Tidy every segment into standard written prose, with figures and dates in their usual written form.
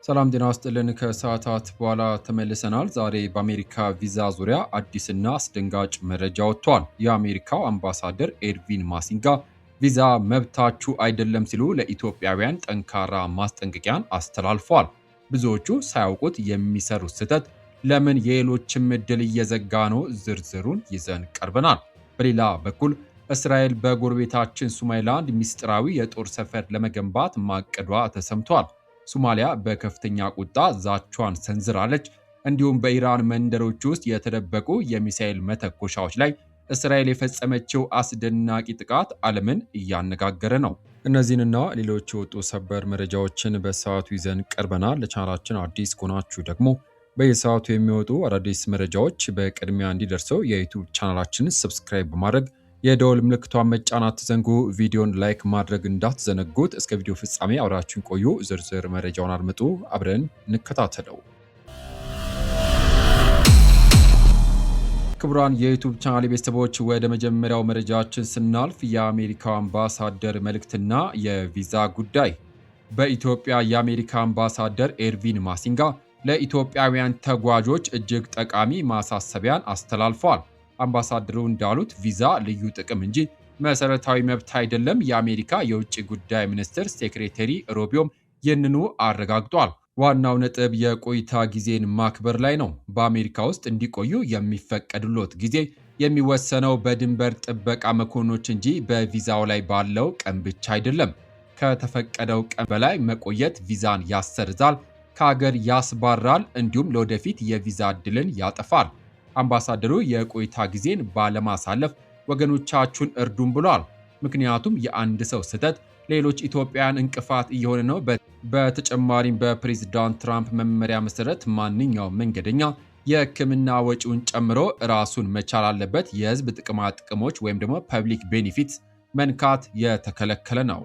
ሰላም ጤና ይስጥልን ከሰዓታት በኋላ ተመልሰናል። ዛሬ በአሜሪካ ቪዛ ዙሪያ አዲስና አስደንጋጭ መረጃ ወጥቷል። የአሜሪካው አምባሳደር ኤርቪን ማሲንጋ ቪዛ መብታችሁ አይደለም ሲሉ ለኢትዮጵያውያን ጠንካራ ማስጠንቀቂያን አስተላልፈዋል። ብዙዎቹ ሳያውቁት የሚሰሩት ስህተት ለምን የሌሎችም እድል እየዘጋ ነው? ዝርዝሩን ይዘን ቀርበናል። በሌላ በኩል እስራኤል በጎረቤታችን ሶማሊላንድ ሚስጥራዊ የጦር ሰፈር ለመገንባት ማቀዷ ተሰምቷል። ሶማሊያ በከፍተኛ ቁጣ ዛቿን ሰንዝራለች። እንዲሁም በኢራን መንደሮች ውስጥ የተደበቁ የሚሳኤል መተኮሻዎች ላይ እስራኤል የፈጸመችው አስደናቂ ጥቃት ዓለምን እያነጋገረ ነው። እነዚህንና ሌሎች የወጡ ሰበር መረጃዎችን በሰዓቱ ይዘን ቀርበናል። ለቻናላችን አዲስ ከሆናችሁ ደግሞ በየሰዓቱ የሚወጡ አዳዲስ መረጃዎች በቅድሚያ እንዲደርሰው የዩቲዩብ ቻናላችንን ሰብስክራይብ በማድረግ የደወል ምልክቷን መጫን አትዘንጉ። ቪዲዮን ላይክ ማድረግ እንዳትዘነጉት። እስከ ቪዲዮ ፍጻሜ አብራችሁን ቆዩ። ዝርዝር መረጃውን አድምጡ፣ አብረን እንከታተለው። ክቡራን የዩቲዩብ ቻናል ቤተሰቦች ወደ መጀመሪያው መረጃችን ስናልፍ የአሜሪካው አምባሳደር መልእክትና የቪዛ ጉዳይ። በኢትዮጵያ የአሜሪካ አምባሳደር ኤርቪን ማሲንጋ ለኢትዮጵያውያን ተጓዦች እጅግ ጠቃሚ ማሳሰቢያን አስተላልፈዋል። አምባሳደሩ እንዳሉት ቪዛ ልዩ ጥቅም እንጂ መሰረታዊ መብት አይደለም። የአሜሪካ የውጭ ጉዳይ ሚኒስትር ሴክሬታሪ ሮቢዮም ይህንኑ አረጋግጧል። ዋናው ነጥብ የቆይታ ጊዜን ማክበር ላይ ነው። በአሜሪካ ውስጥ እንዲቆዩ የሚፈቀድሎት ጊዜ የሚወሰነው በድንበር ጥበቃ መኮንኖች እንጂ በቪዛው ላይ ባለው ቀን ብቻ አይደለም። ከተፈቀደው ቀን በላይ መቆየት ቪዛን ያሰርዛል፣ ከሀገር ያስባራል፣ እንዲሁም ለወደፊት የቪዛ ዕድልን ያጠፋል። አምባሳደሩ የቆይታ ጊዜን ባለማሳለፍ ወገኖቻችሁን እርዱን ብሏል። ምክንያቱም የአንድ ሰው ስህተት ሌሎች ኢትዮጵያውያን እንቅፋት እየሆነ ነው። በተጨማሪም በፕሬዝዳንት ትራምፕ መመሪያ መሰረት ማንኛውም መንገደኛ የሕክምና ወጪውን ጨምሮ ራሱን መቻል አለበት። የህዝብ ጥቅማ ጥቅሞች ወይም ደግሞ ፐብሊክ ቤኔፊት መንካት የተከለከለ ነው።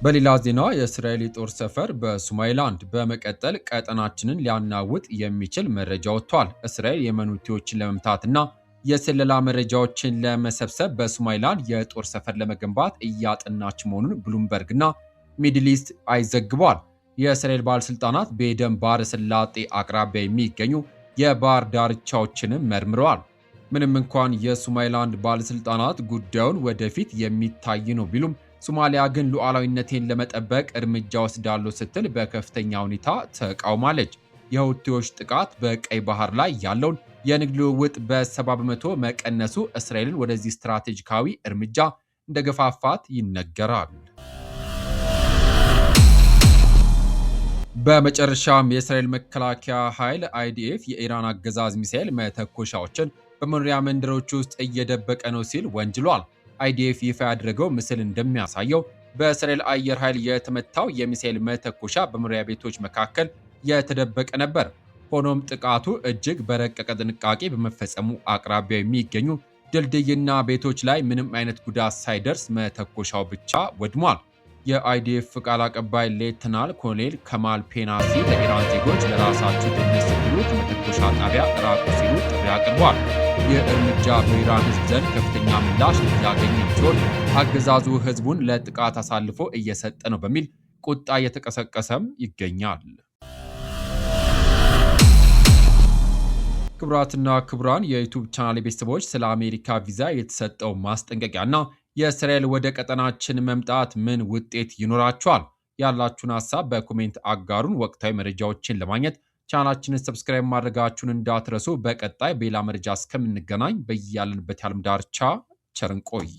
በሌላ ዜና የእስራኤል የጦር ሰፈር በሶማሊላንድ በመቀጠል ቀጠናችንን ሊያናውጥ የሚችል መረጃ ወጥቷል። እስራኤል የየመን ሁቲዎችን ለመምታትና የስለላ መረጃዎችን ለመሰብሰብ በሶማሊላንድ የጦር ሰፈር ለመገንባት እያጠናች መሆኑን ብሉምበርግና ሚድል ኢስት አይ ዘግቧል። የእስራኤል ባለስልጣናት በኤደን ባህረ ሰላጤ አቅራቢያ የሚገኙ የባህር ዳርቻዎችንም መርምረዋል። ምንም እንኳን የሶማሊላንድ ባለስልጣናት ጉዳዩን ወደፊት የሚታይ ነው ቢሉም ሶማሊያ ግን ሉዓላዊነቴን ለመጠበቅ እርምጃ ወስዳለሁ ስትል በከፍተኛ ሁኔታ ተቃውማለች። የሁቲዎች ጥቃት በቀይ ባህር ላይ ያለውን የንግድ ልውውጥ በ70 በመቶ መቀነሱ እስራኤልን ወደዚህ ስትራቴጂካዊ እርምጃ እንደገፋፋት ይነገራል። በመጨረሻም የእስራኤል መከላከያ ኃይል አይዲኤፍ የኢራን አገዛዝ ሚሳኤል መተኮሻዎችን በመኖሪያ መንደሮች ውስጥ እየደበቀ ነው ሲል ወንጅሏል። አይዲኤፍ ይፋ ያደረገው ምስል እንደሚያሳየው በእስራኤል አየር ኃይል የተመታው የሚሳኤል መተኮሻ በመኖሪያ ቤቶች መካከል የተደበቀ ነበር። ሆኖም ጥቃቱ እጅግ በረቀቀ ጥንቃቄ በመፈጸሙ አቅራቢያ የሚገኙ ድልድይና ቤቶች ላይ ምንም አይነት ጉዳት ሳይደርስ መተኮሻው ብቻ ወድሟል። የአይዲኤፍ ቃል አቀባይ ሌተናል ኮሎኔል ከማል ፔናሲ ለኢራን ዜጎች ለራሳቸው ደህንነት ሲሉ ከመተኮሻ ጣቢያ ራቁ ሲሉ ጥሪ አቅርበዋል። ይህ እርምጃ በኢራን ሕዝብ ዘንድ ከፍተኛ ምላሽ እያገኘ ሲሆን አገዛዙ ሕዝቡን ለጥቃት አሳልፎ እየሰጠ ነው በሚል ቁጣ እየተቀሰቀሰም ይገኛል። ክቡራትና ክቡራን የዩቲዩብ ቻናል ቤተሰቦች ስለ አሜሪካ ቪዛ የተሰጠው ማስጠንቀቂያና የእስራኤል ወደ ቀጠናችን መምጣት ምን ውጤት ይኖራቸዋል? ያላችሁን ሀሳብ በኮሜንት አጋሩን። ወቅታዊ መረጃዎችን ለማግኘት ቻናላችንን ሰብስክራይብ ማድረጋችሁን እንዳትረሱ። በቀጣይ በሌላ መረጃ እስከምንገናኝ በያለንበት የዓለም ዳርቻ ቸር እንቆይ።